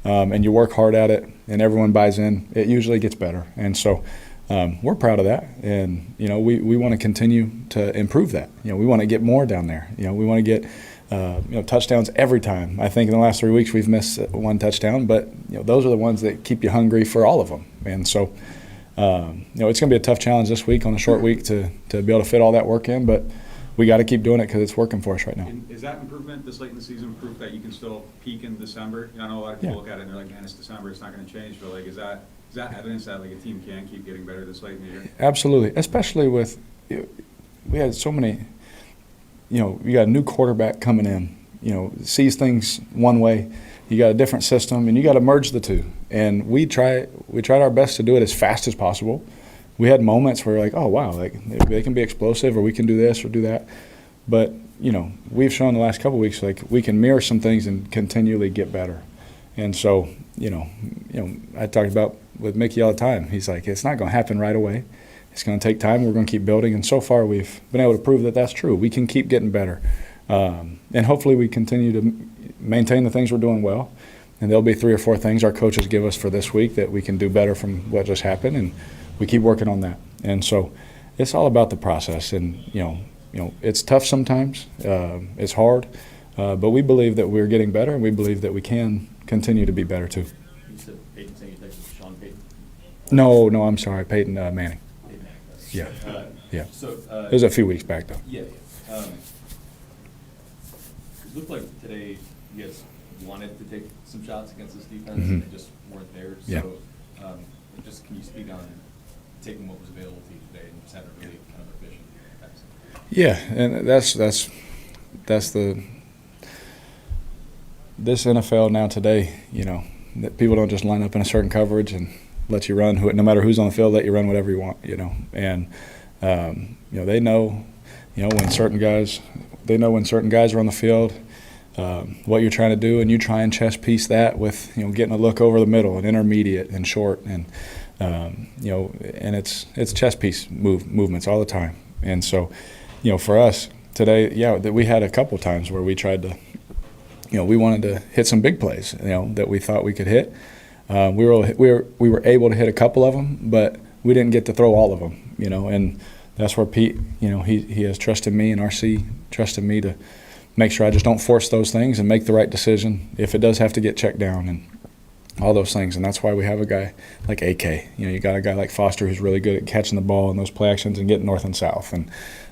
and you work hard at it and everyone buys in, it usually gets better. And so we're proud of that, and we want to continue to improve that. We want to get more down there. We want to get touchdowns every time. I think in the last 3 weeks we've missed one touchdown, but those are the ones that keep you hungry for all of them. And so it's going to be a tough challenge this week on a short week to be able to fit all that work in, but we got to keep doing it because it's working for us right now. And is that improvement this late in the season proof that you can still peak in December? I know a lot of people look at it and they're like, man, it's December, it's not going to change. But is that evidence that a team can keep getting better this late in the year? Absolutely, especially with we had so many. You got a new quarterback coming in. Sees things one way. You got a different system, and you got to merge the two. And we tried our best to do it as fast as possible. We had moments where we're like, oh wow, they can be explosive, or we can do this or do that. But we've shown the last couple of weeks we can mirror some things and continually get better. And so I talked about with Mickey all the time. He's like, it's not going to happen right away. It's going to take time. We're going to keep building. And so far, we've been able to prove that that's true. We can keep getting better, and hopefully, we continue to maintain the things we're doing well. And there'll be 3 or 4 things our coaches give us for this week that we can do better from what just happened, and we keep working on that. And so it's all about the process. And it's tough sometimes. It's hard, but we believe that we're getting better, and we believe that we can continue to be better too. You said Peyton saying you texted Sean Payton? No, I'm sorry, Peyton Manning. Yeah, yeah. So it was a few weeks back though. Yeah. It looked like today you guys wanted to take some shots against this defense, and they just weren't there. So, Yeah. Just can you speak on taking what was available to you today and just having it really kind of efficient? Thanks. Yeah, and that's this NFL now today. That people don't just line up in a certain coverage and let you run. No matter who's on the field, let you run whatever you want. And they know, when certain guys, are on the field, what you're trying to do, and you try and chess piece that with getting a look over the middle and intermediate and short, and and it's chess piece movements all the time. And so, for us today, that we had a couple times where we tried to, we wanted to hit some big plays, that we thought we could hit. We were able to hit a couple of them, but we didn't get to throw all of them, and that's where Pete, he has trusted me, and RC trusted me to make sure I just don't force those things and make the right decision if it does have to get checked down and all those things. And that's why we have a guy like AK. You got a guy like Foster who's really good at catching the ball in those play actions and getting north and south, and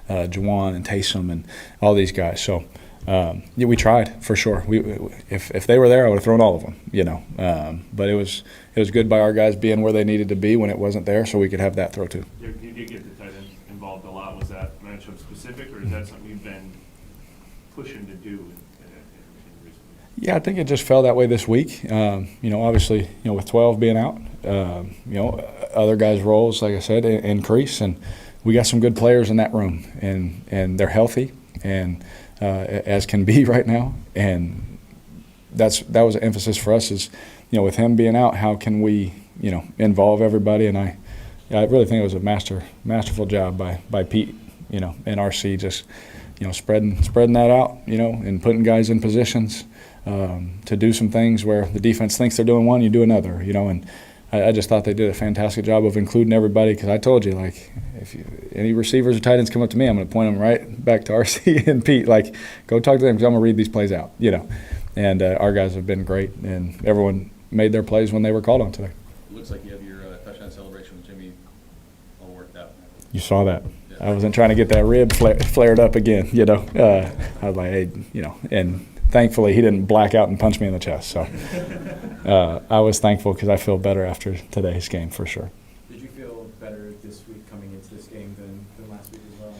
Juwan and Taysom and all these guys. So we tried for sure. If they were there, I would have thrown all of them. But it was good by our guys being where they needed to be when it wasn't there, so we could have that throw too. You did get the tight end involved a lot. Was that matchup specific, or is that something you've been pushing to do in recent weeks? Yeah, I think it just fell that way this week. Obviously, with 12 being out, other guys' roles, like I said, increase, and we got some good players in that room, and they're healthy, and as can be right now, and that was an emphasis for us. Is with him being out, how can we involve everybody? And I really think it was a masterful job by Pete, and RC just spreading that out, and putting guys in positions to do some things where the defense thinks they're doing one, you do another, and I just thought they did a fantastic job of including everybody, because I told you, if any receivers or tight ends come up to me, I'm going to point them right back to RC and Pete, go talk to them, because I'm going to read these plays out, and our guys have been great, and everyone made their plays when they were called on today. It looks like you have your touchdown celebration with Jimmy all worked out. You saw that. I wasn't trying to get that rib flared up again, I was like, hey, and thankfully he didn't black out and punch me in the chest. So I was thankful, because I feel better after today's game for sure. Did you feel better this week coming into this game than last week as well?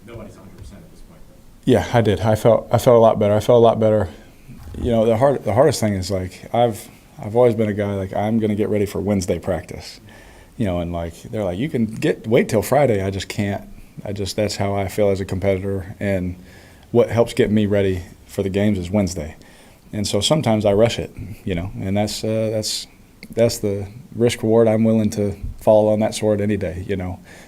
Nobody's 100% at this point. Yeah, I did. I felt a lot better. The hardest thing is I've always been a guy I'm going to get ready for Wednesday practice. and like they're like, you can wait till Friday. I just can't. That's how I feel as a competitor, and what helps get me ready for the games is Wednesday. And so sometimes I rush it, and that's the risk reward I'm willing to fall on that sword any day,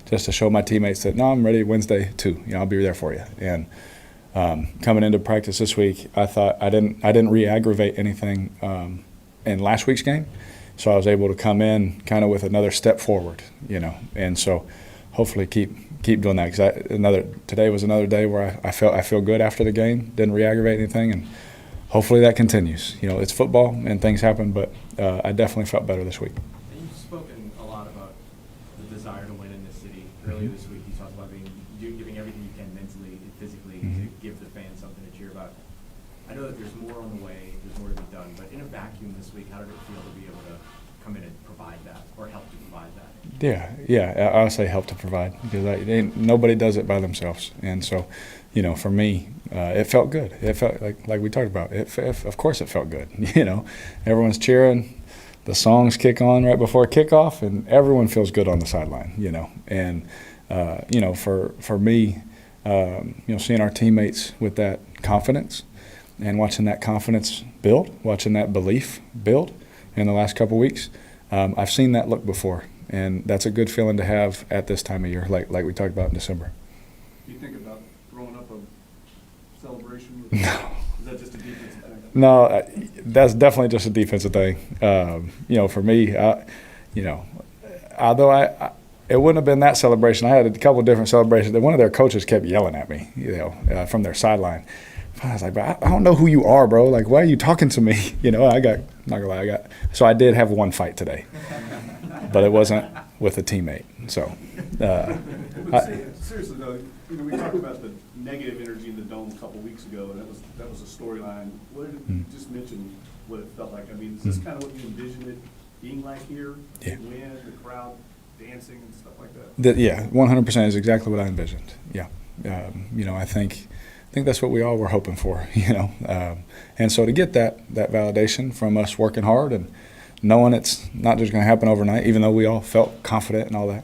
just to show my teammates that, no, I'm ready Wednesday too. I'll be there for you. And coming into practice this week, I thought I didn't re-aggravate anything in last week's game, so I was able to come in kind of with another step forward, and so hopefully keep doing that, because today was another day where I feel good after the game, didn't re-aggravate anything, and hopefully that continues. It's football and things happen, but I definitely felt better this week. You've spoken a lot about the desire to win in this city. Earlier this week, you talked about giving everything you can mentally and physically to give the fans something to cheer about. I know that there's more on the way, there's more to be done, but in a vacuum this week, how did it feel to be able to come in and provide that, or help to provide that? Yeah, I would say help to provide, because nobody does it by themselves. And so, for me, it felt good. It felt like we talked about. Of course it felt good. Everyone's cheering. The songs kick on right before kickoff, and everyone feels good on the sideline, And, for me, seeing our teammates with that confidence and watching that confidence build, watching that belief build in the last couple weeks, I've seen that look before. And that's a good feeling to have at this time of year, like we talked about in December. Do you think about throwing up a celebration? No. Is that just a defensive thing? No, that's definitely just a defensive thing. For me, although it wouldn't have been that celebration. I had a couple of different celebrations that one of their coaches kept yelling at me, from their sideline. I was like, but I don't know who you are, bro. Like, why are you talking to me? Not gonna lie, so I did have one fight today. But it wasn't with a teammate. So, seriously though, we talked about the negative energy in the dome a couple weeks ago, and that was a storyline. You just mentioned what it felt like. I mean, is this kind of what you envisioned it being like here? Yeah. The wind, the crowd dancing and stuff like that. 100% is exactly what I envisioned. Yeah, I think that's what we all were hoping for. And so to get that validation from us working hard and knowing it's not just going to happen overnight, even though we all felt confident and all that,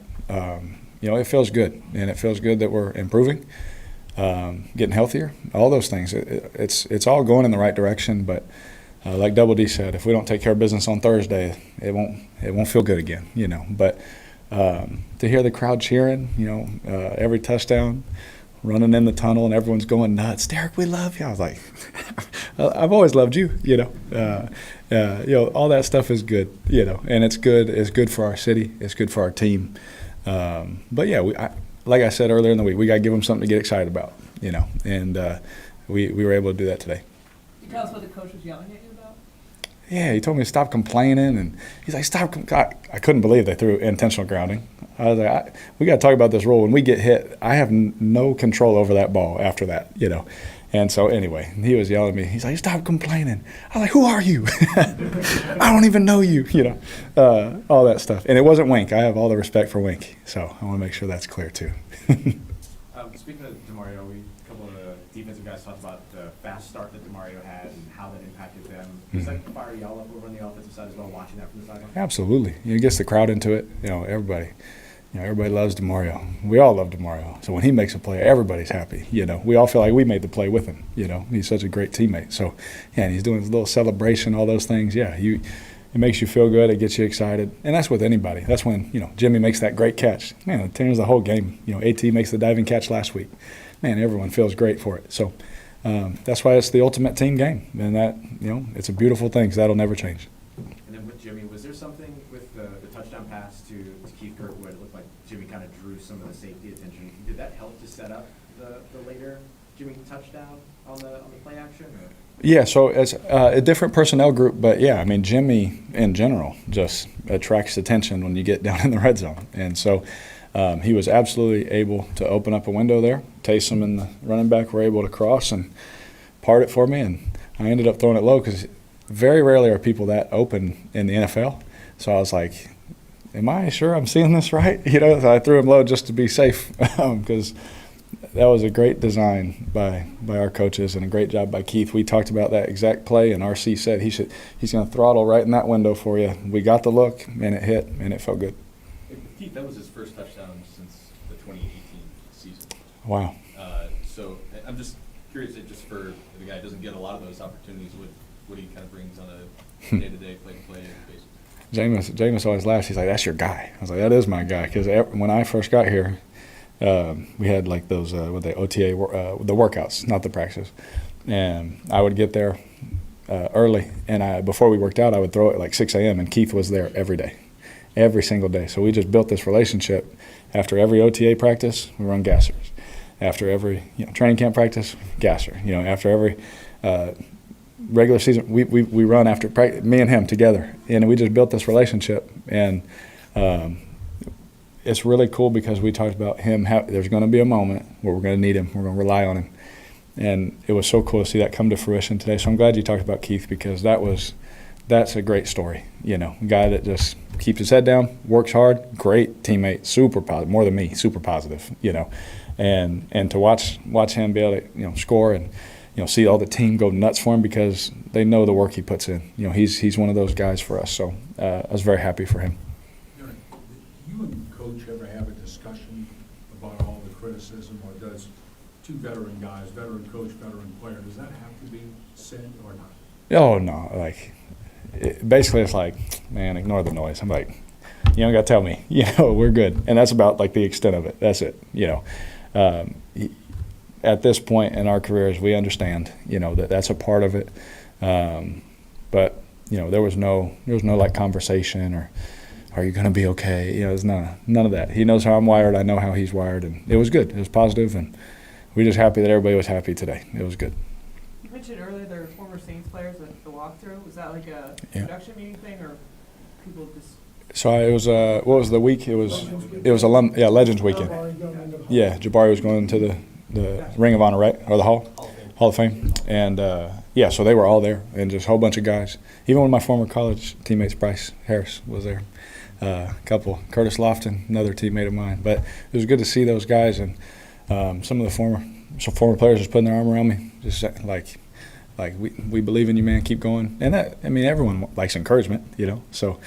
it feels good. And it feels good that we're improving, getting healthier, all those things. It's all going in the right direction, but like Double D said, if we don't take care of business on Thursday, it won't feel good again, But to hear the crowd cheering, every touchdown, running in the tunnel and everyone's going nuts. Derek, we love you. I was like, I've always loved you, all that stuff is good, and it's good. It's good for our city. It's good for our team. But yeah, like I said earlier in the week, we got to give them something to get excited about, and we were able to do that today. Can you tell us what the coach was yelling at you about? Yeah, he told me to stop complaining, and he's like, stop. I couldn't believe they threw intentional grounding. I was like, we got to talk about this rule. When we get hit, I have no control over that ball after that, And so anyway, he was yelling at me. He's like, stop complaining. I was like, who are you? I don't even know you, all that stuff. And it wasn't Wink. I have all the respect for Wink. So I want to make sure that's clear too. Speaking of DeMario, a couple of the defensive guys talked about the fast start that DeMario had and how that impacted them. Does that fire y'all up over on the offensive side as well, watching that from the sideline? Absolutely. It gets the crowd into it. Everybody loves DeMario. We all love DeMario. So when he makes a play, everybody's happy. We all feel like we made the play with him. He's such a great teammate. So, yeah, and he's doing his little celebration, all those things. Yeah, it makes you feel good. It gets you excited. And that's with anybody. That's when, Jimmy makes that great catch. Man, it turns the whole game. AT makes the diving catch last week. Man, everyone feels great for it. So that's why it's the ultimate team game. And that, it's a beautiful thing because that'll never change. And then with Jimmy, was there something with the touchdown pass to Keith Kirkwood? It looked like Jimmy kind of drew some of the safety attention. Did that help to set up the later Jimmy touchdown on the play action? Or? Yeah, so it's a different personnel group, but yeah, I mean, Jimmy in general just attracts attention when you get down in the red zone. And so he was absolutely able to open up a window there. Taysom and the running back were able to cross and part it for me, and I ended up throwing it low because very rarely are people that open in the NFL. So I was like, am I sure I'm seeing this right? So I threw him low just to be safe because that was a great design by our coaches and a great job by Keith. We talked about that exact play, and RC said he's going to throttle right in that window for you. We got the look, and it hit, and it felt good. If Keith, that was his first touchdown since the 2018 season. Wow. So I'm just curious, just for the guy who doesn't get a lot of those opportunities, what he kind of brings on a day-to-day, play-to-play basis. Jameis always laughs. He's like, "That's your guy." I was like, "That is my guy." Because when I first got here, we had like those OTA the workouts, not the practice, and I would get there early, and before we worked out, I would throw it at like 6 a.m. and Keith was there every day, every single day. So we just built this relationship. After every OTA practice, we run gassers. After every training camp practice, gasser. After every regular season, we run after practice, me and him together, and we just built this relationship. And it's really cool because we talked about him. There's going to be a moment where we're going to need him. We're going to rely on him, and it was so cool to see that come to fruition today. So I'm glad you talked about Keith because that's a great story. A guy that just keeps his head down, works hard, great teammate, super positive, more than me, super positive. And to watch him be able to score and see all the team go nuts for him because they know the work he puts in. He's one of those guys for us. So I was very happy for him. You and Coach ever have a discussion about all the criticism, or does two veteran guys, veteran coach, veteran player, does that have to be said or not? Oh no, basically it's like, man, ignore the noise. I'm like, you don't got to tell me. We're good, and that's about like the extent of it. That's it. At this point in our careers, we understand, that's a part of it. But there was no like conversation or, are you going to be okay? There's none of that. He knows how I'm wired. I know how he's wired, and it was good. It was positive, and we're just happy that everybody was happy today. It was good. You mentioned earlier there were former Saints players at the walkthrough. Was that like a production meeting thing, or people just? So it was what was the week? It was Legends Weekend. Yeah, Jabari was going to the Ring of Honor, right, or the Hall of Fame, and so they were all there, and just a whole bunch of guys. Even one of my former college teammates, Bryce Harris, was there. A couple, Curtis Lofton, another teammate of mine. But it was good to see those guys, and some of the former players just putting their arm around me, just like we believe in you, man. Keep going. And that, everyone likes encouragement, So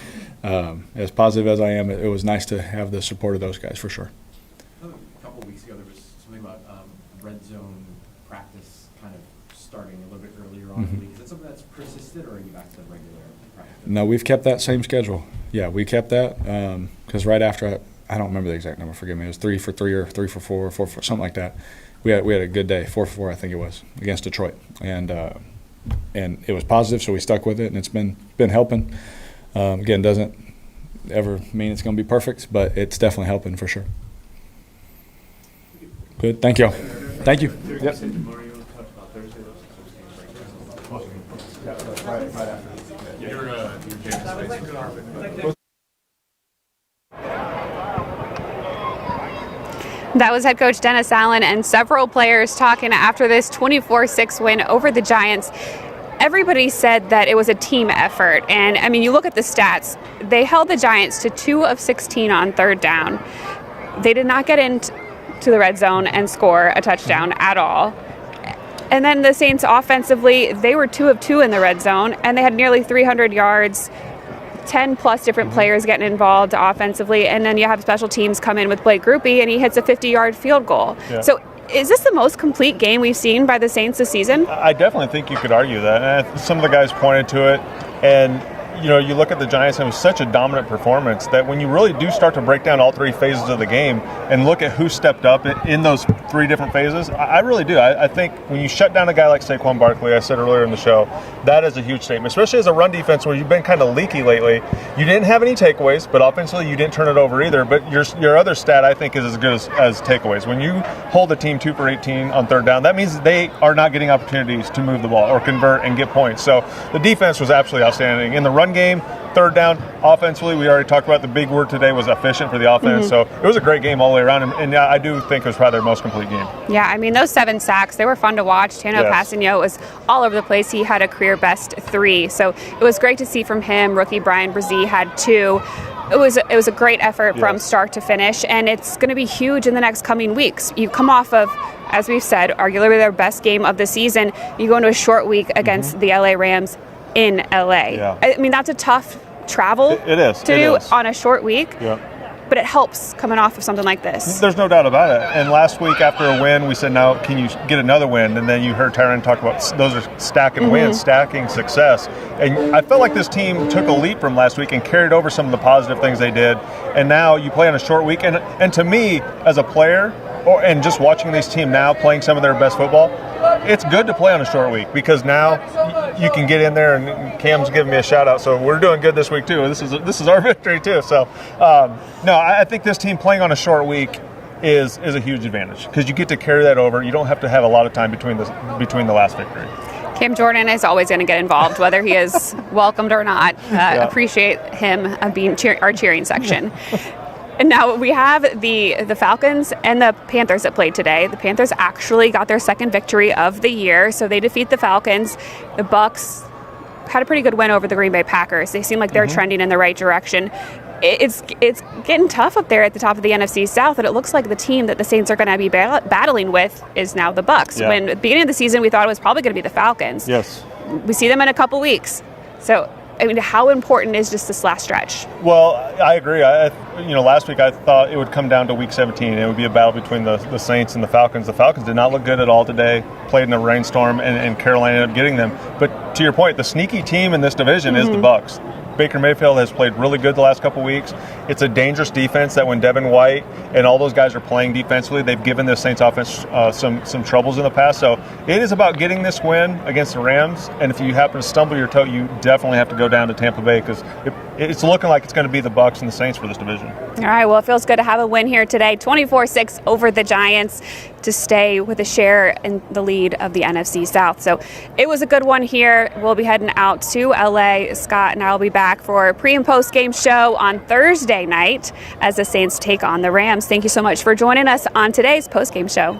as positive as I am, it was nice to have the support of those guys for sure. A couple of weeks ago, there was something about red zone practice kind of starting a little bit earlier on in the league. Is that something that's persisted, or are you back to the regular practice? No, we've kept that same schedule. Yeah, we kept that because right after I don't remember the exact number. Forgive me. It was 3 for 3 or 3 for 4 or 4 for something like that. We had a good day, 4 for 4, I think it was, against Detroit, and it was positive, so we stuck with it, and it's been helping. Again, doesn't ever mean it's going to be perfect, but it's definitely helping for sure. Good. Thank you. Thank you. Yep. That was head coach Dennis Allen and several players talking after this 24-6 win over the Giants. Everybody said that it was a team effort, and you look at the stats. They held the Giants to 2 of 16 on third down. They did not get into the red zone and score a touchdown at all. And then the Saints offensively, they were 2 of 2 in the red zone, and they had nearly 300 yards, 10-plus different players getting involved offensively, and then you have special teams come in with Blake Grupe, and he hits a 50-yard field goal. Yeah. So is this the most complete game we've seen by the Saints this season? I definitely think you could argue that. And some of the guys pointed to it, and you look at the Giants, and it was such a dominant performance that when you really do start to break down all 3 phases of the game and look at who stepped up in those 3 different phases, I really do. I think when you shut down a guy like Saquon Barkley, I said earlier in the show, that is a huge statement, especially as a run defense where you've been kind of leaky lately. You didn't have any takeaways, but offensively you didn't turn it over either. But your other stat, I think, is as good as takeaways. When you hold a team 2 for 18 on third down, that means they are not getting opportunities to move the ball or convert and get points. So the defense was absolutely outstanding. In the run game, third down, offensively, we already talked about the big word today was efficient for the offense. So it was a great game all the way around, and I do think it was probably their most complete game. Yeah, those 7 sacks, they were fun to watch. Tano Passanio was all over the place. He had a career best 3. So it was great to see from him. Rookie Brian Brzee had 2. It was a great effort from start to finish, and it's going to be huge in the next coming weeks. You come off of, as we've said, arguably their best game of the season. You go into a short week against the LA Rams in LA. Yeah. That's a tough travel to do on a short week. Yeah. but it helps coming off of something like this. There's no doubt about it. And last week after a win, we said, now can you get another win? And then you heard Tyron talk about those are stacking wins, stacking success. And I felt like this team took a leap from last week and carried over some of the positive things they did. And now you play on a short week. And to me, as a player, and just watching this team now playing some of their best football, it's good to play on a short week because now you can get in there, and Cam's giving me a shout out. So we're doing good this week too. This is our victory too. So no, I think this team playing on a short week is a huge advantage because you get to carry that over. You don't have to have a lot of time between the last victory. Cam Jordan is always going to get involved, whether he is welcomed or not. Appreciate him being our cheering section. And now we have the Falcons and the Panthers that played today. The Panthers actually got their second victory of the year, so they defeat the Falcons. The Bucs had a pretty good win over the Green Bay Packers. They seem like they're trending in the right direction. It's getting tough up there at the top of the NFC South, and it looks like the team that the Saints are going to be battling with is now the Bucs. Yeah. When at the beginning of the season, we thought it was probably going to be the Falcons. Yes. We see them in a couple weeks. So, I mean, how important is just this last stretch? Well, I agree. Last week I thought it would come down to Week 17. It would be a battle between the Saints and the Falcons. The Falcons did not look good at all today. Played in a rainstorm, and Carolina ended up getting them. But to your point, the sneaky team in this division is the Bucs. Baker Mayfield has played really good the last couple weeks. It's a dangerous defense that when Devin White and all those guys are playing defensively, they've given the Saints offense some troubles in the past. So it is about getting this win against the Rams. And if you happen to stumble your toe, you definitely have to go down to Tampa Bay because it's looking like it's going to be the Bucs and the Saints for this division. All right, well, it feels good to have a win here today. 24-6 over the Giants to stay with a share in the lead of the NFC South. So it was a good one here. We'll be heading out to LA. Scott and I will be back for a pre- and post-game show on Thursday night as the Saints take on the Rams. Thank you so much for joining us on today's post-game show.